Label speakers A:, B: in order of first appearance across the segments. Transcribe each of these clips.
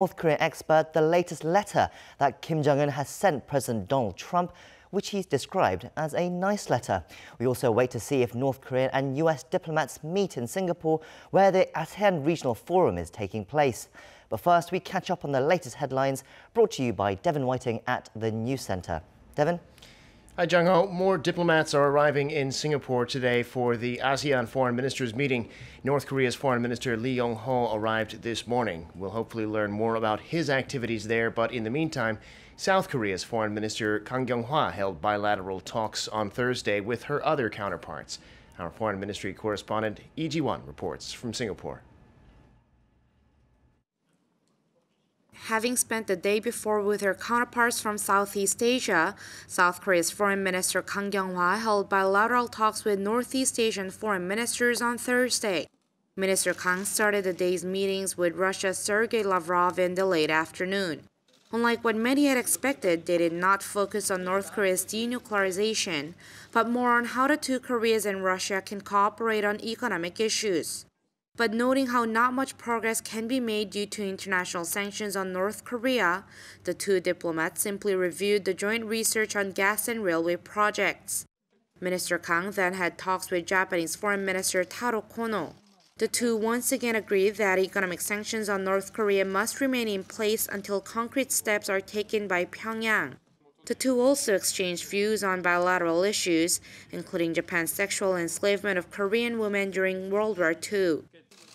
A: North Korean expert the latest letter that Kim Jong-Un has sent President Donald Trump, which he's described as a nice letter. We also wait to see if North Korean and US diplomats meet in Singapore, where the ASEAN Regional Forum is taking place. But first, we catch up on the latest headlines, brought to you by Devon Whiting at the News Centre. Devon?
B: Hi, Jong-Un. More diplomats are arriving in Singapore today for the ASEAN Foreign Ministers meeting. North Korea's Foreign Minister Lee Yong-ho arrived this morning. We'll hopefully learn more about his activities there, but in the meantime, South Korea's Foreign Minister Kang Kyung-hwa held bilateral talks on Thursday with her other counterparts. Our Foreign Ministry correspondent Lee Ji-won reports from Singapore.
C: Having spent the day before with her counterparts from Southeast Asia, South Korea's Foreign Minister Kang Kyung-hwa held bilateral talks with Northeast Asian foreign ministers on Thursday. Minister Kang started the day's meetings with Russia's Sergei Lavrov in the late afternoon. Unlike what many had expected, they did not focus on North Korea's denuclearization, but more on how the two Koreas and Russia can cooperate on economic issues. But noting how not much progress can be made due to international sanctions on North Korea, the two diplomats simply reviewed the joint research on gas and railway projects. Minister Kang then had talks with Japanese Foreign Minister Taro Kono. The two once again agreed that economic sanctions on North Korea must remain in place until concrete steps are taken by Pyongyang. The two also exchanged views on bilateral issues, including Japan's sexual enslavement of Korean women during World War II.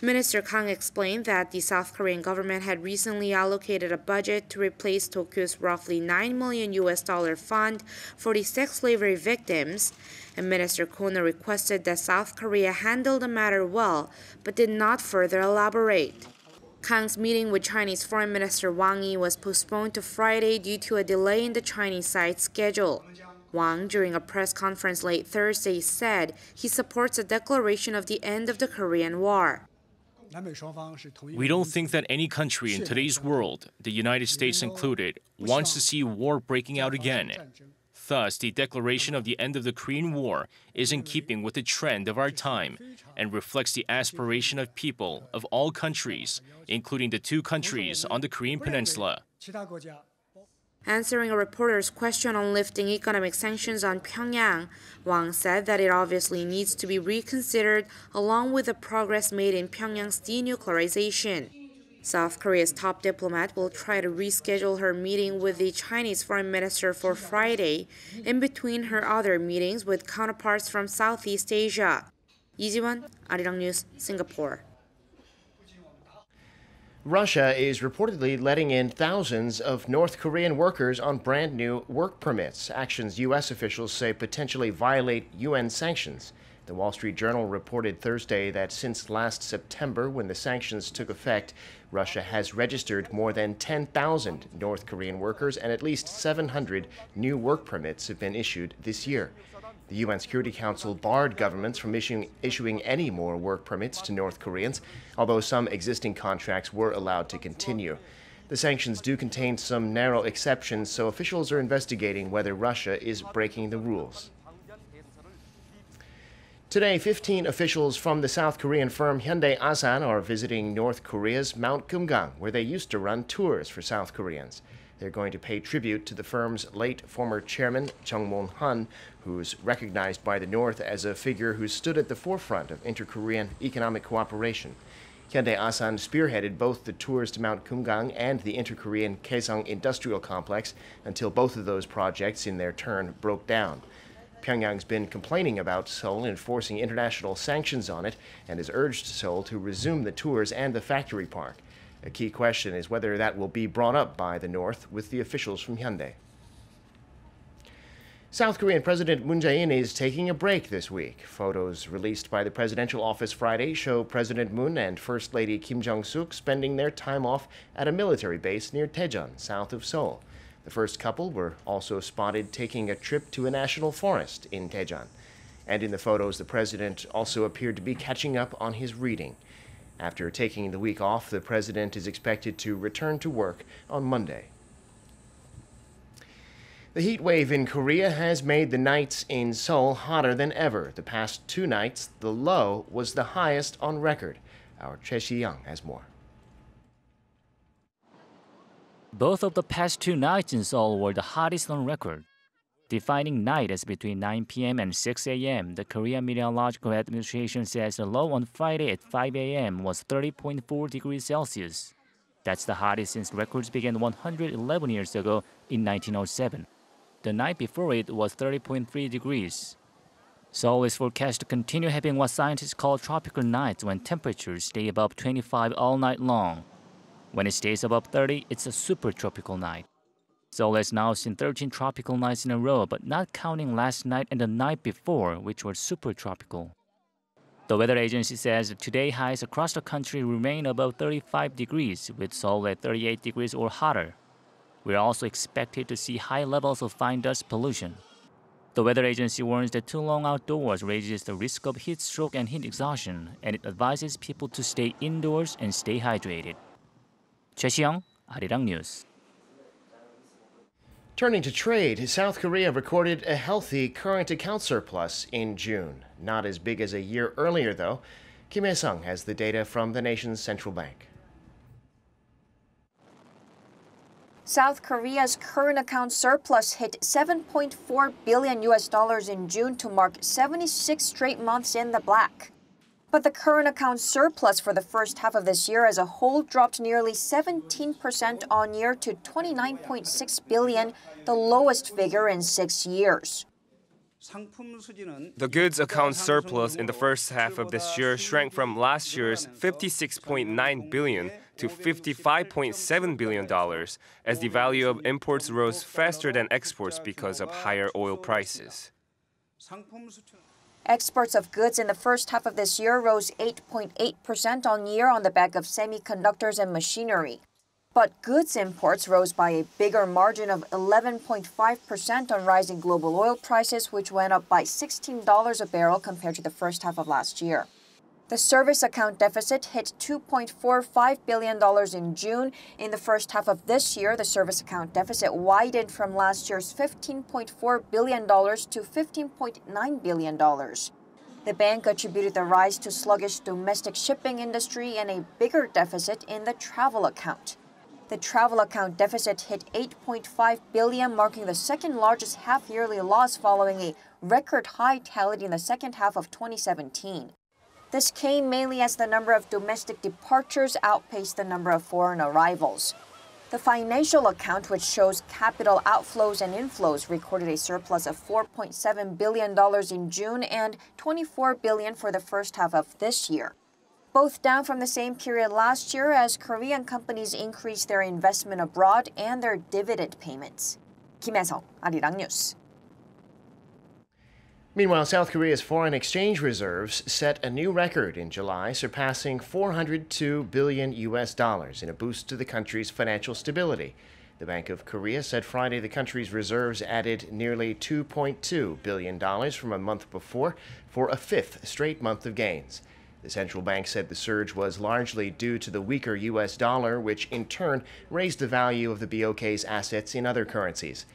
C: Minister Kang explained that the South Korean government had recently allocated a budget to replace Tokyo's roughly $9 million fund for the sex slavery victims, and Minister Kono requested that South Korea handle the matter well, but did not further elaborate. Kang's meeting with Chinese Foreign Minister Wang Yi was postponed to Friday due to a delay in the Chinese side's schedule. Wang, during a press conference late Thursday, said he supports a declaration of the end of the Korean War.
D: We don't think that any country in today's world, the United States included, wants to see war breaking out again. Thus, the declaration of the end of the Korean War is in keeping with the trend of our time and reflects the aspiration of people of all countries, including the two countries on the Korean Peninsula.
C: Answering a reporter's question on lifting economic sanctions on Pyongyang, Wang said that it obviously needs to be reconsidered along with the progress made in Pyongyang's denuclearization. South Korea's top diplomat will try to reschedule her meeting with the Chinese foreign minister for Friday, in between her other meetings with counterparts from Southeast Asia. Lee Ji-won, Arirang News, Singapore.
B: Russia is reportedly letting in thousands of North Korean workers on brand new work permits, actions U.S. officials say potentially violate UN sanctions. The Wall Street Journal reported Thursday that since last September, when the sanctions took effect, Russia has registered more than 10,000 North Korean workers and at least 700 new work permits have been issued this year. The UN Security Council barred governments from issuing any more work permits to North Koreans, although some existing contracts were allowed to continue. The sanctions do contain some narrow exceptions, so officials are investigating whether Russia is breaking the rules. Today, 15 officials from the South Korean firm Hyundai Asan are visiting North Korea's Mount Kumgang, where they used to run tours for South Koreans. They're going to pay tribute to the firm's late former chairman, Jong-Un, who's recognized by the North as a figure who stood at the forefront of inter-Korean economic cooperation. Hyundai Asan spearheaded both the tours to Mount Kumgang and the inter-Korean Kaesong Industrial Complex until both of those projects, in their turn, broke down. Pyongyang's been complaining about Seoul enforcing international sanctions on it and has urged Seoul to resume the tours and the factory park. A key question is whether that will be brought up by the North with the officials from Hyundai. South Korean President Moon Jae-In is taking a break this week. Photos released by the presidential office Friday show President Moon and First Lady Kim Jong-suk spending their time off at a military base near Daejeon, south of Seoul. The first couple were also spotted taking a trip to a national forest in Daejeon. And in the photos, the president also appeared to be catching up on his reading. After taking the week off, the president is expected to return to work on Monday. The heat wave in Korea has made the nights in Seoul hotter than ever. The past 2 nights, the low was the highest on record. Our Choi Si-young has more.
E: Both of the past two nights in Seoul were the hottest on record. Defining night as between 9 p.m. and 6 a.m., the Korean Meteorological Administration says the low on Friday at 5 a.m. was 30.4 degrees Celsius. That's the hottest since records began 111 years ago in 1907. The night before it was 30.3 degrees. Seoul is forecast to continue having what scientists call tropical nights when temperatures stay above 25 all night long. When it stays above 30, it's a super tropical night. Seoul has now seen 13 tropical nights in a row, but not counting last night and the night before, which were super tropical. The weather agency says that today highs across the country remain above 35 degrees, with Seoul at 38 degrees or hotter. We're also expected to see high levels of fine dust pollution. The weather agency warns that too long outdoors raises the risk of heat stroke and heat exhaustion, and it advises people to stay indoors and stay hydrated. Jae-In, Arirang News.
B: Turning to trade, South Korea recorded a healthy current account surplus in June. Not as big as a year earlier, though. Kim Hae-sung has the data from the nation's central bank.
F: South Korea's current account surplus hit $7.4 billion in June to mark 76 straight months in the black. But the current account surplus for the first half of this year as a whole dropped nearly 17% on year to $29.6 billion, the lowest figure in 6 years.
G: The goods account surplus in the first half of this year shrank from last year's $56.9 billion to $55.7 billion, as the value of imports rose faster than exports because of higher oil prices.
F: Exports of goods in the first half of this year rose 8.8% on year on the back of semiconductors and machinery. But goods imports rose by a bigger margin of 11.5% on rising global oil prices, which went up by $16 a barrel compared to the first half of last year. The service account deficit hit $2.45 billion in June. In the first half of this year, the service account deficit widened from last year's $15.4 billion to $15.9 billion. The bank attributed the rise to sluggish domestic shipping industry and a bigger deficit in the travel account. The travel account deficit hit $8.5 billion, marking the second largest half-yearly loss following a record high tally in the second half of 2017. This came mainly as the number of domestic departures outpaced the number of foreign arrivals. The financial account, which shows capital outflows and inflows, recorded a surplus of $4.7 billion in June and $24 billion for the first half of this year, both down from the same period last year as Korean companies increased their investment abroad and their dividend payments. Kim Hae-sung, Arirang News.
B: Meanwhile, South Korea's foreign exchange reserves set a new record in July, surpassing $402 billion in a boost to the country's financial stability. The Bank of Korea said Friday the country's reserves added nearly $2.2 billion from a month before, for a fifth straight month of gains. The central bank said the surge was largely due to the weaker U.S. dollar, which in turn raised the value of the BOK's assets in other currencies.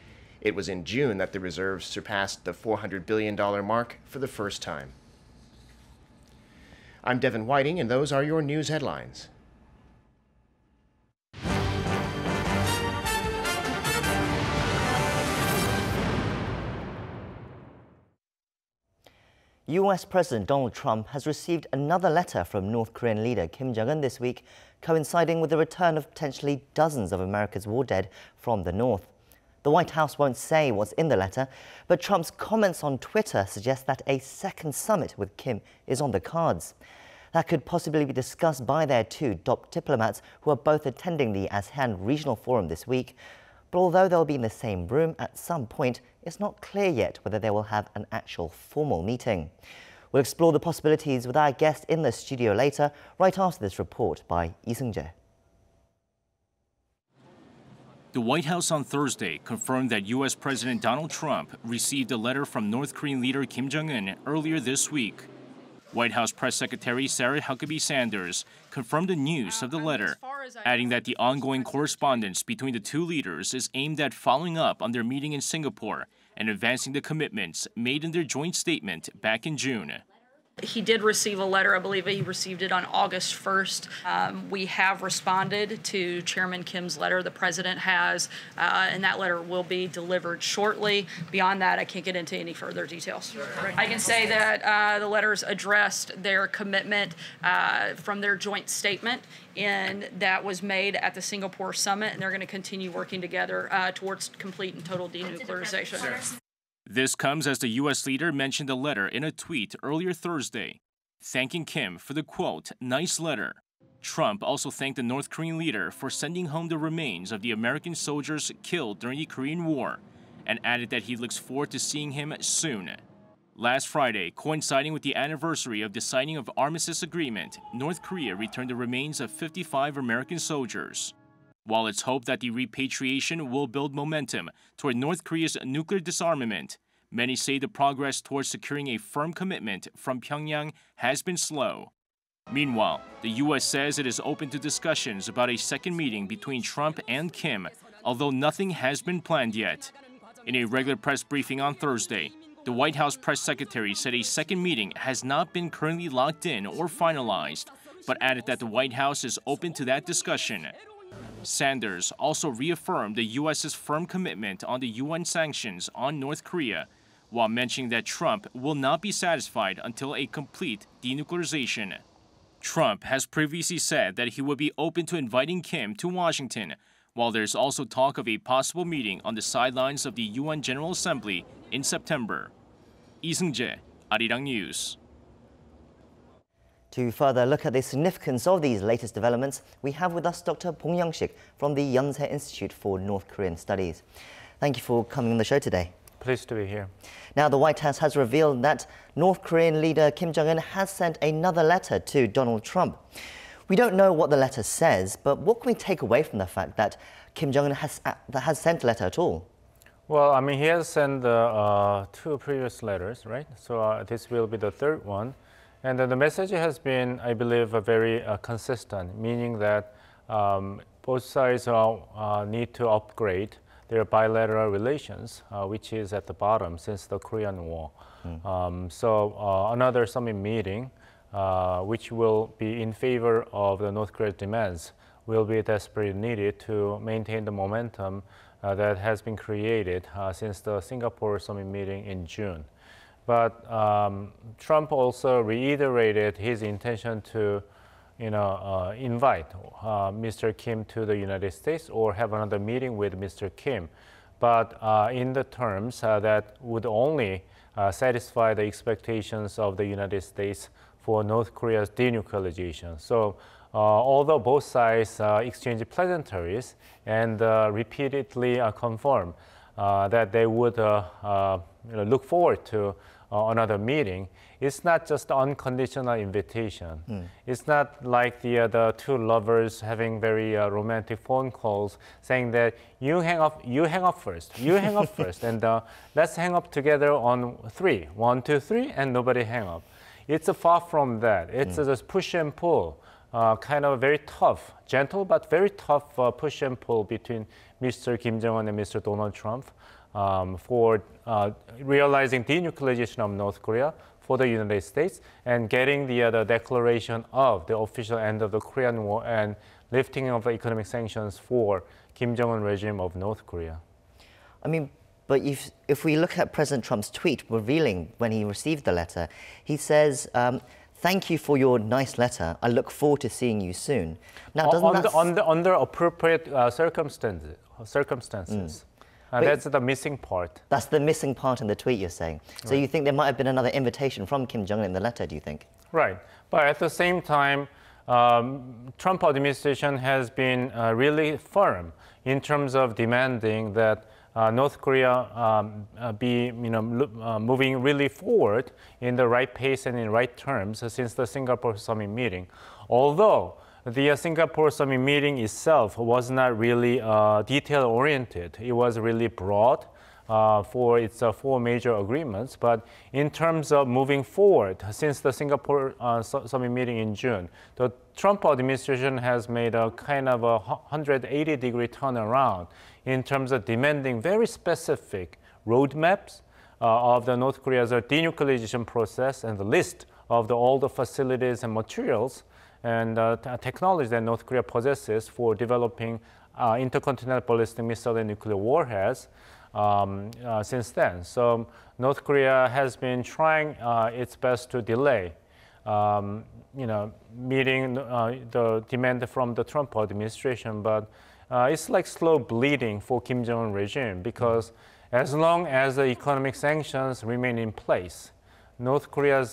B: It was in June that the reserves surpassed the $400 billion mark for the first time. I'm Devin Whiting, and those are your news headlines.
A: US President Donald Trump has received another letter from North Korean leader Kim Jong-Un this week, coinciding with the return of potentially dozens of America's war dead from the North. The White House won't say what's in the letter, but Trump's comments on Twitter suggest that a second summit with Kim is on the cards. That could possibly be discussed by their two top diplomats who are both attending the ASEAN Regional Forum this week. But although they'll be in the same room at some point, it's not clear yet whether they will have an actual formal meeting. We'll explore the possibilities with our guest in the studio later, right after this report by Lee Seung-jae.
D: The White House on Thursday confirmed that U.S. President Donald Trump received a letter from North Korean leader Kim Jong-un earlier this week. White House Press Secretary Sarah Huckabee Sanders confirmed the news of the letter, adding that the ongoing correspondence between the two leaders is aimed at following up on their meeting in Singapore and advancing the commitments made in their joint statement back in June.
H: He did receive a letter. I believe he received it on August 1st. We have responded to Chairman Kim's letter. The president has, and that letter will be delivered shortly. Beyond that, I can't get into any further details. I can say that the letters addressed their commitment from their joint statement, and that was made at the Singapore summit, and they're going to continue working together towards complete and total denuclearization.
D: This comes as the U.S. leader mentioned the letter in a tweet earlier Thursday, thanking Kim for the, quote, nice letter. Trump also thanked the North Korean leader for sending home the remains of the American soldiers killed during the Korean War, and added that he looks forward to seeing him soon. Last Friday, coinciding with the anniversary of the signing of Armistice Agreement, North Korea returned the remains of 55 American soldiers. While it's hoped that the repatriation will build momentum toward North Korea's nuclear disarmament, many say the progress towards securing a firm commitment from Pyongyang has been slow. Meanwhile, the U.S. says it is open to discussions about a second meeting between Trump and Kim, although nothing has been planned yet. In a regular press briefing on Thursday, the White House press secretary said a second meeting has not been currently locked in or finalized, but added that the White House is open to that discussion. Sanders also reaffirmed the U.S.'s firm commitment on the UN sanctions on North Korea, while mentioning that Trump will not be satisfied until a complete denuclearization. Trump has previously said that he would be open to inviting Kim to Washington, while there's also talk of a possible meeting on the sidelines of the UN General Assembly in September. Lee Seung-jae, Arirang News.
A: To further look at the significance of these latest developments, we have with us Dr. Bong Young-sik from the Yonsei Institute for North Korean Studies. Thank you for coming on the show today.
I: Pleased to be here.
A: Now, the White House has revealed that North Korean leader Kim Jong-un has sent another letter to Donald Trump. We don't know what the letter says, but what can we take away from the fact that Kim Jong-un has sent a letter at all?
I: Well, I mean, he has sent two previous letters, right? So this will be the third one. And the message has been, I believe, very consistent, meaning that both sides need to upgrade their bilateral relations, which is at the bottom since the Korean War. So another summit meeting, which will be in favor of the North Korea's demands, will be desperately needed to maintain the momentum that has been created since the Singapore summit meeting in June. But Trump also reiterated his intention to, invite Mr. Kim to the United States or have another meeting with Mr. Kim, but in the terms that would only satisfy the expectations of the United States for North Korea's denuclearization. So, although both sides exchange pleasantries and repeatedly confirm that they would look forward to another meeting, it's not just unconditional invitation. It's not like the two lovers having very romantic phone calls saying that you hang up first, you hang up first, and let's hang up together on 3, 1, 2, 3, and nobody hang up. It's far from that. It's just push and pull, kind of very tough, gentle but very tough push and pull between Mr. Kim Jong-un and Mr. Donald Trump for realizing denuclearization of North Korea for the United States and getting the declaration of the official end of the Korean War and lifting of the economic sanctions for Kim Jong-un regime of North Korea.
A: I mean, but if we look at President Trump's tweet revealing when he received the letter, he says, thank you for your nice letter. I look forward to seeing you soon. Now,
I: under appropriate circumstances. That's the missing part.
A: That's the missing part in the tweet, you're saying. So you think there might have been another invitation from Kim Jong-un in the letter, do you think?
I: Right. But at the same time, Trump administration has been really firm in terms of demanding that North Korea be moving really forward in the right pace and in right terms since the Singapore summit meeting. Although the Singapore summit meeting itself was not really detail-oriented. It was really broad for its 4 major agreements. But in terms of moving forward, since the Singapore summit meeting in June, the Trump administration has made a kind of a 180-degree turnaround in terms of demanding very specific roadmaps of the North Korea's denuclearization process and the list of all the facilities and materials and technology that North Korea possesses for developing intercontinental ballistic missile and nuclear warheads since then. So North Korea has been trying its best to delay meeting the demand from the Trump administration, but it's like slow bleeding for Kim Jong-un regime, because as long as the economic sanctions remain in place, North Korea's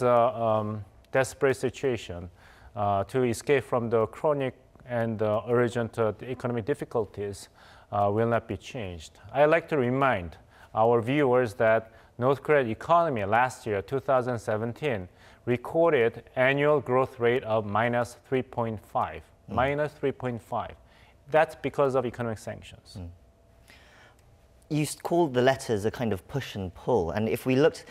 I: desperate situation to escape from the chronic and urgent economic difficulties will not be changed. I'd like to remind our viewers that North Korea's economy last year, 2017, recorded annual growth rate of minus 3.5. Minus 3.5. That's because of economic sanctions.
A: You called the letters a kind of push and pull, and if we looked,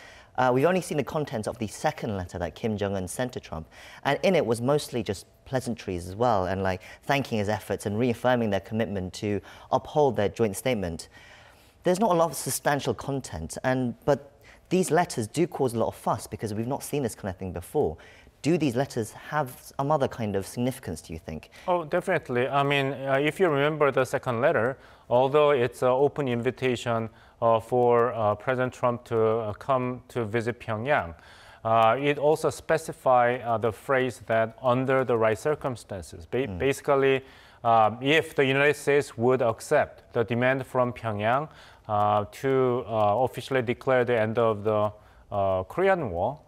A: we've only seen the contents of the second letter that Kim Jong-un sent to Trump, and in it was mostly just pleasantries as well, and like thanking his efforts and reaffirming their commitment to uphold their joint statement. There's not a lot of substantial content, but these letters do cause a lot of fuss because we've not seen this kind of thing before. Do these letters have some other kind of significance, do you think?
I: Oh, definitely. I mean, if you remember the second letter, although it's an open invitation for President Trump to come to visit Pyongyang, it also specifies the phrase that under the right circumstances. Basically, if the United States would accept the demand from Pyongyang to officially declare the end of the Korean War,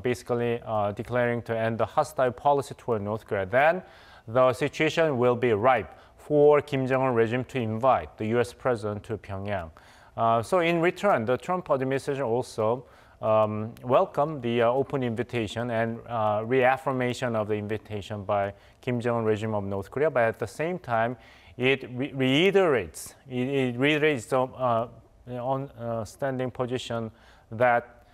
I: basically declaring to end the hostile policy toward North Korea, then the situation will be ripe for Kim Jong-un regime to invite the U.S. president to Pyongyang. So in return, the Trump administration also welcomed the open invitation and reaffirmation of the invitation by Kim Jong-un regime of North Korea, but at the same time, it reiterates the standing position that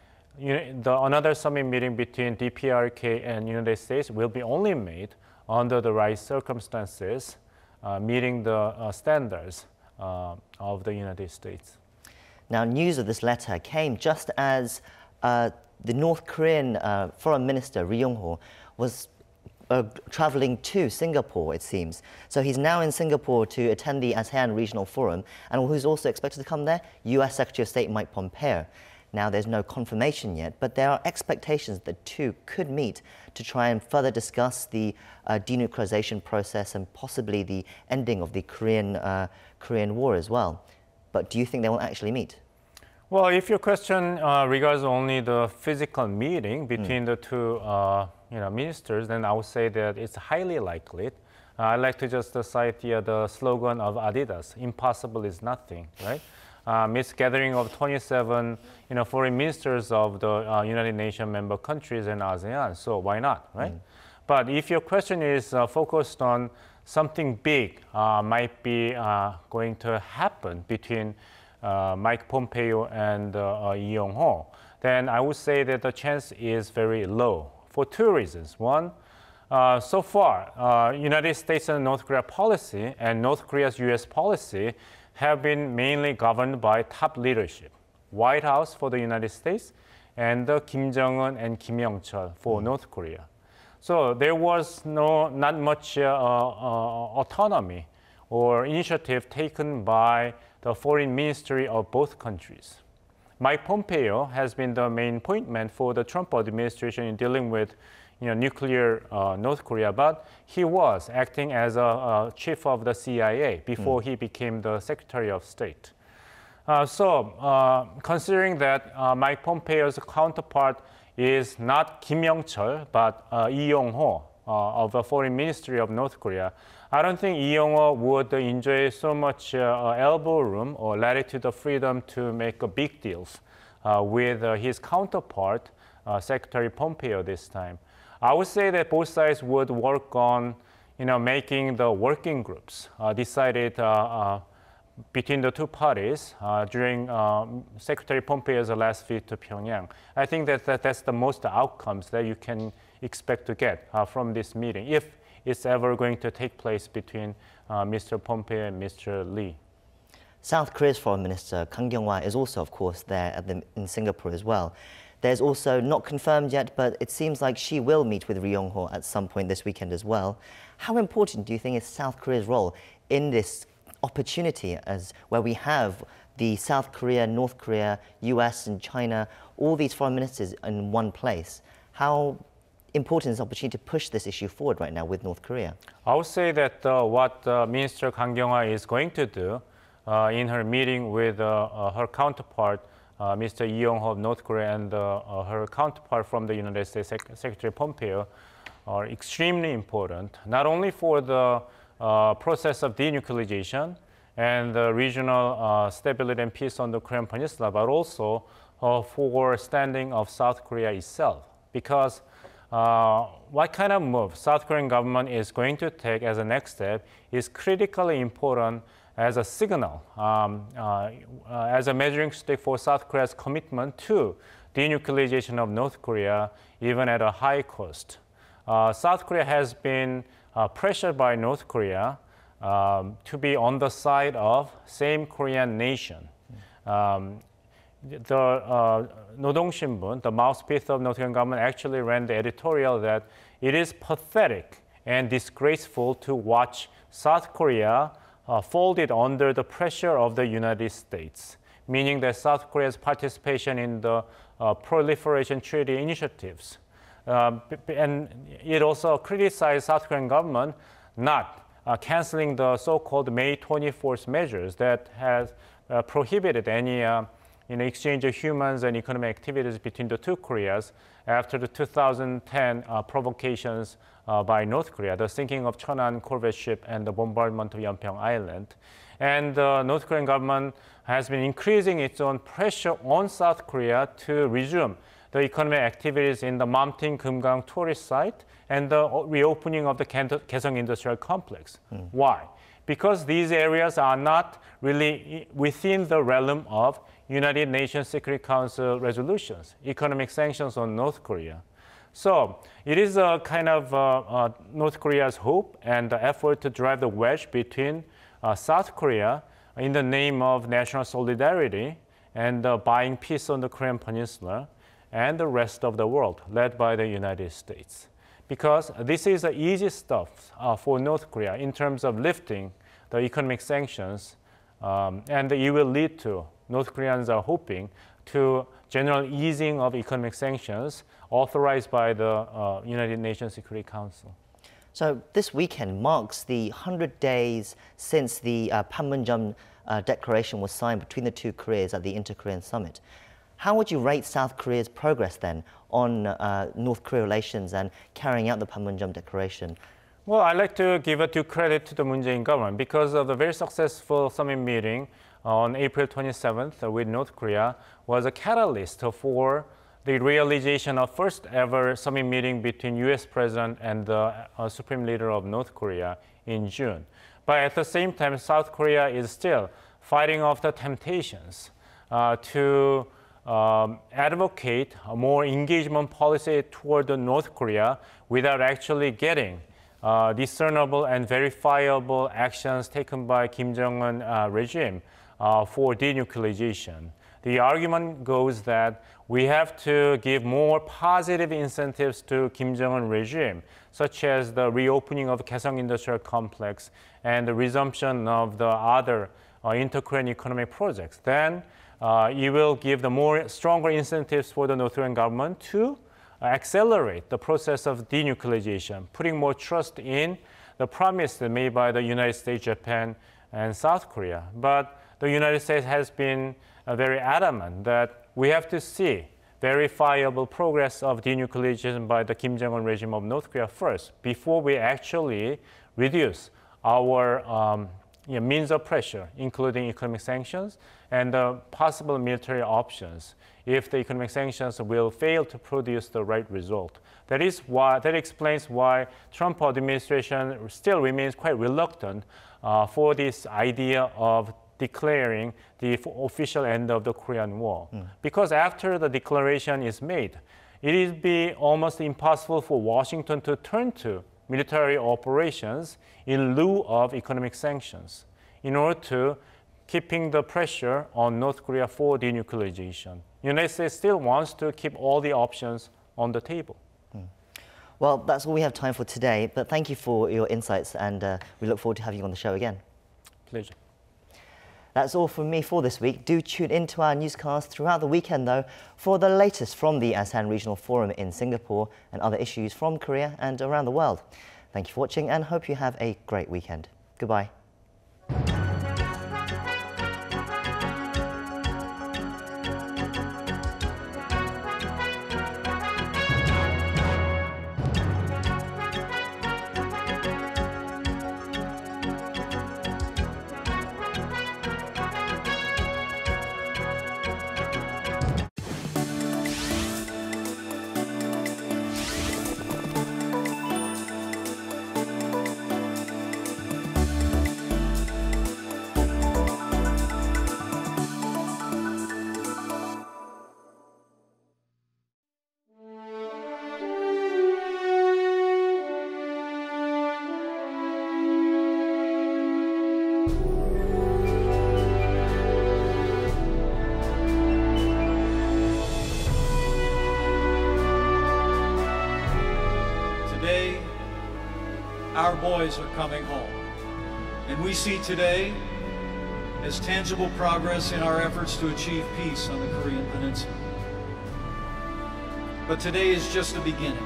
I: another summit meeting between DPRK and United States will be only made under the right circumstances, meeting the standards of the United States.
A: Now, news of this letter came just as the North Korean Foreign Minister Ri Yong-ho was traveling to Singapore, it seems. So he's now in Singapore to attend the ASEAN Regional Forum, and who's also expected to come there? U.S. Secretary of State Mike Pompeo. Now, there's no confirmation yet, but there are expectations that the two could meet to try and further discuss the denuclearization process and possibly the ending of the Korean War as well. But do you think they will actually meet?
I: Well, if your question regards only the physical meeting between the two ministers, then I would say that it's highly likely. I'd like to just cite the slogan of Adidas, impossible is nothing, right? It's gathering of 27 foreign ministers of the United Nations member countries and ASEAN, so why not, right? But if your question is focused on something big might be going to happen between Mike Pompeo and Ri Yong-ho, then I would say that the chance is very low for two reasons. One, so far, United States and North Korea policy and North Korea's U.S. policy have been mainly governed by top leadership, White House for the United States and Kim Jong-un and Kim Yong-chol for North Korea. So there was not much autonomy or initiative taken by the foreign ministry of both countries. Mike Pompeo has been the main appointment for the Trump administration in dealing with nuclear North Korea, but he was acting as a chief of the CIA before he became the Secretary of State. Considering that Mike Pompeo's counterpart is not Kim Yong-chol, but Ri Yong-ho of the Foreign Ministry of North Korea, I don't think Ri Yong-ho would enjoy so much elbow room or latitude of freedom to make big deals with his counterpart, Secretary Pompeo this time. I would say that both sides would work on, making the working groups decided between the two parties during Secretary Pompeo's last visit to Pyongyang. I think that's the most outcomes that you can expect to get from this meeting, if it's ever going to take place between Mr. Pompeo and Mr. Lee.
A: South Korea's Foreign Minister Kang Kyung-hwa is also, of course, there in Singapore as well. There's also, not confirmed yet, but it seems like she will meet with Ri Yong-ho at some point this weekend as well. How important do you think is South Korea's role in this opportunity, as where we have the South Korea, North Korea, US and China, all these foreign ministers in one place? How important is the opportunity to push this issue forward right now with North Korea?
I: I would say that what Minister Kang Kyung-hwa is going to do in her meeting with her counterpart, Mr. Lee Yong-ho of North Korea, and her counterpart from the United States, Secretary Pompeo, are extremely important, not only for the process of denuclearization and the regional stability and peace on the Korean Peninsula, but also for standing of South Korea itself. Because what kind of move South Korean government is going to take as a next step is critically important as a signal, as a measuring stick for South Korea's commitment to denuclearization of North Korea, even at a high cost. South Korea has been pressured by North Korea to be on the side of same Korean nation. The Nodong Shinbun, the mouthpiece of North Korean government, actually ran the editorial that it is pathetic and disgraceful to watch South Korea folded under the pressure of the United States, meaning that South Korea's participation in the proliferation treaty initiatives. And it also criticized South Korean government not canceling the so-called May 24th measures that has prohibited any exchange of humans and economic activities between the two Koreas after the 2010 provocations by North Korea, the sinking of Cheonan corvette ship and the bombardment of Yeonpyeong Island. And the North Korean government has been increasing its own pressure on South Korea to resume the economic activities in the Mamting-Kumgang tourist site and the reopening of the Kaesong Industrial Complex. Why? Because these areas are not really within the realm of United Nations Security Council resolutions, economic sanctions on North Korea. So it is a kind of North Korea's hope and the effort to drive the wedge between South Korea in the name of national solidarity and buying peace on the Korean Peninsula and the rest of the world, led by the United States. Because this is the easy stuff for North Korea in terms of lifting the economic sanctions, and it will lead to, North Koreans are hoping, to general easing of economic sanctions authorized by the United Nations Security Council.
A: So this weekend marks the 100 days since the Panmunjom Declaration was signed between the two Koreas at the Inter-Korean Summit. How would you rate South Korea's progress then on North Korea relations and carrying out the Panmunjom Declaration?
I: Well, I'd like to give due credit to the Moon Jae-in government because of the very successful summit meeting on April 27th with North Korea was a catalyst for the realization of first ever summit meeting between US President and the Supreme Leader of North Korea in June. But at the same time, South Korea is still fighting off the temptations to advocate a more engagement policy toward the North Korea without actually getting discernible and verifiable actions taken by Kim Jong-un regime for denuclearization. The argument goes that we have to give more positive incentives to Kim Jong-un regime, such as the reopening of Kaesong Industrial Complex and the resumption of the other inter-Korean economic projects. Then it will give the more stronger incentives for the North Korean government to accelerate the process of denuclearization, putting more trust in the promise made by the United States, Japan, and South Korea. But the United States has been very adamant that we have to see verifiable progress of denuclearization by the Kim Jong-un regime of North Korea first, before we actually reduce our means of pressure, including economic sanctions and possible military options, if the economic sanctions will fail to produce the right result. That explains why Trump administration still remains quite reluctant for this idea of declaring the official end of the Korean War. Because after the declaration is made, it will be almost impossible for Washington to turn to military operations in lieu of economic sanctions in order to keeping the pressure on North Korea for denuclearization. United States still wants to keep all the options on the table.
A: Well, that's all we have time for today, but thank you for your insights, and we look forward to having you on the show again.
I: Pleasure.
A: That's all from me for this week. Do tune into our newscast throughout the weekend, though, for the latest from the Asan Regional Forum in Singapore and other issues from Korea and around the world. Thank you for watching and hope you have a great weekend. Goodbye.
J: Our boys are coming home, and we see today as tangible progress in our efforts to achieve peace on the Korean Peninsula. But today is just the beginning.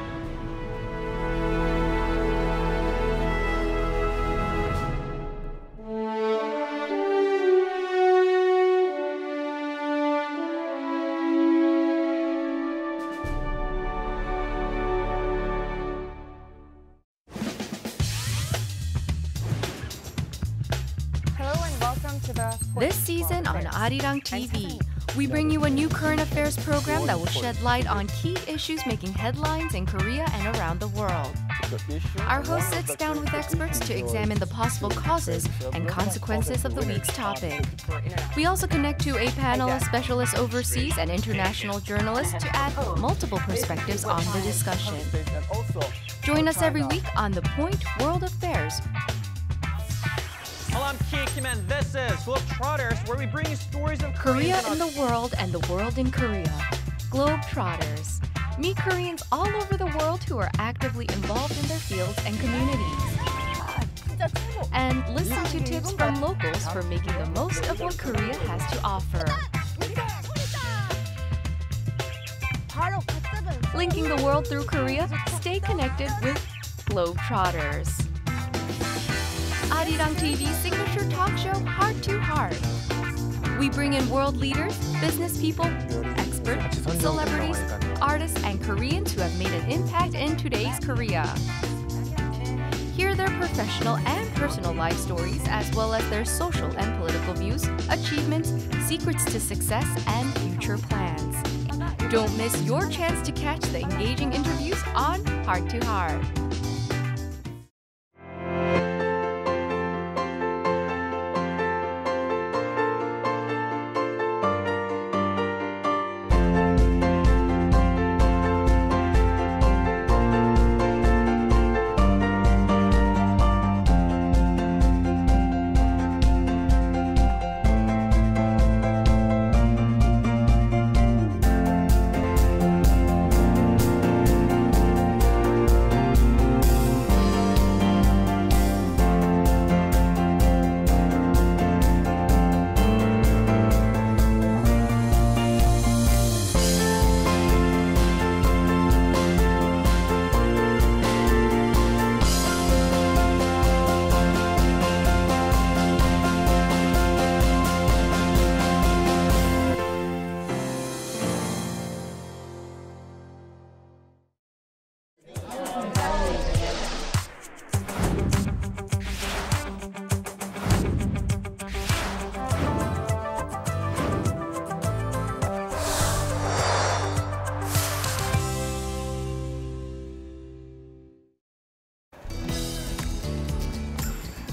K: This season on Arirang TV, we bring you a new current affairs program that will shed light on key issues making headlines in Korea and around the world. Our host sits down with experts to examine the possible causes and consequences of the week's topic. We also connect to a panel of specialists overseas and international journalists to add multiple perspectives on the discussion. Join us every week on The Point World Affairs.
L: Hello, I'm Kim, and this is Globetrotters, where we bring you stories of
K: Korea in the world and the world in Korea. Globetrotters. Meet Koreans all over the world who are actively involved in their fields and communities. And listen to tips from locals for making the most of what Korea has to offer. Linking the world through Korea, stay connected with Globetrotters. Arirang TV's signature talk show, Heart to Heart. We bring in world leaders, business people, experts, celebrities, artists, and Koreans who have made an impact in today's Korea. Hear their professional and personal life stories, as well as their social and political views, achievements, secrets to success, and future plans. Don't miss your chance to catch the engaging interviews on Heart to Heart.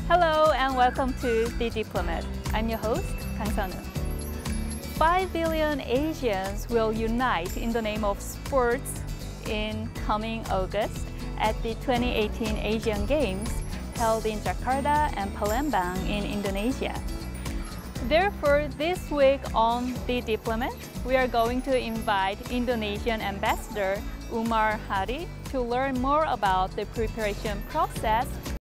M: Hello and welcome to The Diplomat. I'm your host, Kang Sun-woo. 5 billion Asians will unite in the name of sports in coming August at the 2018 Asian Games held in Jakarta and Palembang in Indonesia. Therefore, this week on The Diplomat, we are going to invite Indonesian Ambassador Umar Hadi to learn more about the preparation process